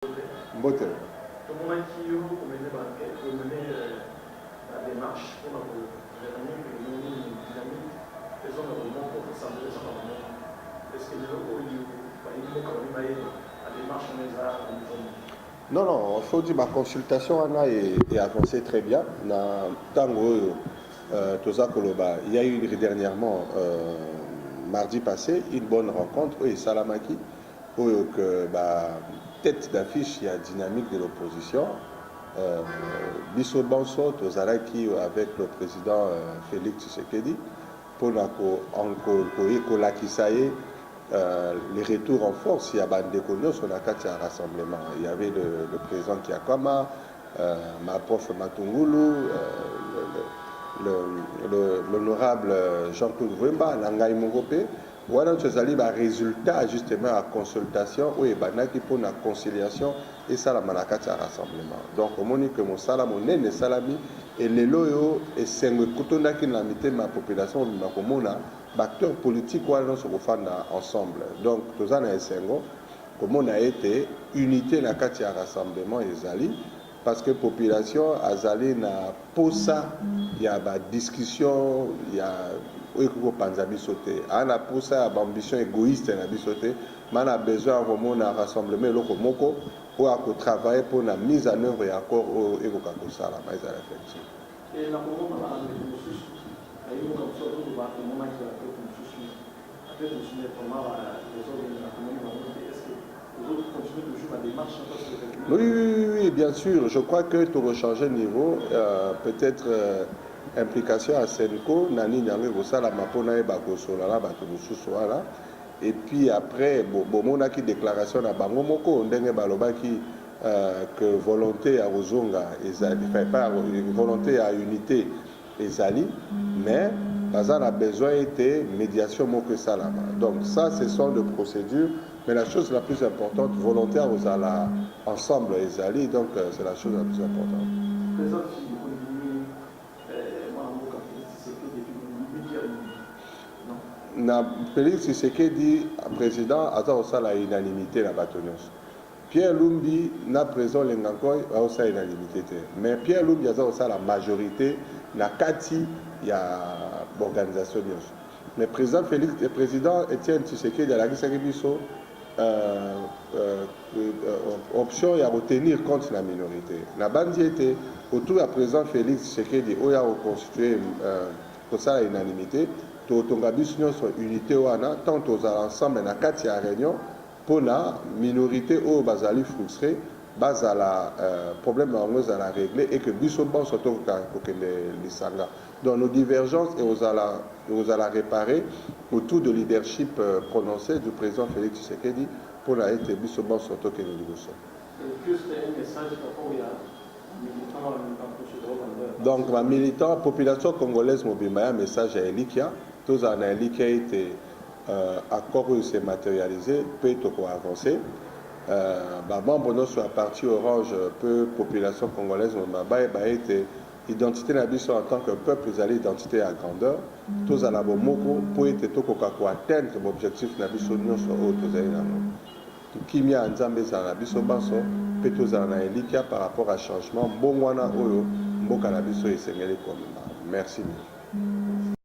Mbote. Comment est-ce que vous menez la démarche pour la dynamique, les hommes pour s'assembler ça est-ce que la démarche non, non, il faut dire que ma consultation est avancée très bien. Il y a eu dernièrement, mardi passé, une bonne rencontre, et Salamaki, où tête d'affiche, il y a dynamique de l'opposition. Bisso Banso, Tozaraki avec le président Félix Tshisekedi, pour les retours en force. Il y a Bandekogno sur la carte à rassemblement. Il y avait le président Kiakwama, ma prof Matungulu, l'honorable Jean-Claude Wemba, Nangai Mongopé. Voilà, tu as un résultat justement à consultation où il y a une conciliation et ça la manakati à rassemblement. Donc, on dit que mon salam, on est salami et les loyaux et c'est un coutona qui n'a mis ma population, acteurs politiques qui sont ensemble. Donc, tout ça, comme on a été unité na kati à rassemblement et zali parce que population a zali na posa il y a ba discussion il y a oiko panza bisoté ana posa ba ambition égoïste na bisoté mais on a besoin de un rassemblement loko moko ou à travailler pour la mise en œuvre et accord au égoka kosala mais à réflexion et la oui, bien sûr. Je crois que pour changer de niveau, peut-être implication à Senko, Nani Nyame Gosala, Mapona et Bakosolala, Batomususoala. Et puis après, bon, qui déclaration à Bangomoko, Ndenge Balobaki, que volonté à Ozonga, enfin pas volonté à unité Ezali, mais Bazar a besoin de médiation Moko Salama. Donc ça, ce sont des procédures. Mais la chose la plus importante, volontaire aux ala ensemble Ezali, donc c'est la chose la plus importante. Na Félix Tshisekedi président ata osala unanimité na batonyos. Pierre Lumbi na président Lengankoy a osala unanimité te. Mais Pierre Lumbi ata osala majorité na kati ya organisation nyos. Mais président Félix et président Étienne Tshisekedi a la biso option ya retenir compte la minorité. La bandi était autour du président Félix Tshisekedi où il a reconstitué pour ça l'unanimité. Tonga biso sur unité wana tant aux ensemble na kati ya réunion pour la minorité au bazali frustré bazala problème à la régler et que biso bon surtout que les sanga. Donc nos divergences et aux la réparer autour de leadership prononcé du président Félix Tshisekedi pour la été biso bon surtout que nous disons. Donc ma militant population congolaise mobimaya message à Elikia. Tous en Eli qui a été accord où s'est matérialisé, peut être avancé. Membre sur la partie orange, peu population congolaise, a été identité nabiso en tant que peuple, ils allaient identité à grandeur. Tous en avons moko pour être atteindre l'objectif nabiso non sur autres aïeux. Kimia Nzambe Zanabiso Basso, peut tous en Eli qui a par rapport à changement, bon wana oyo, mboka nabiso et sengeli comme. Merci.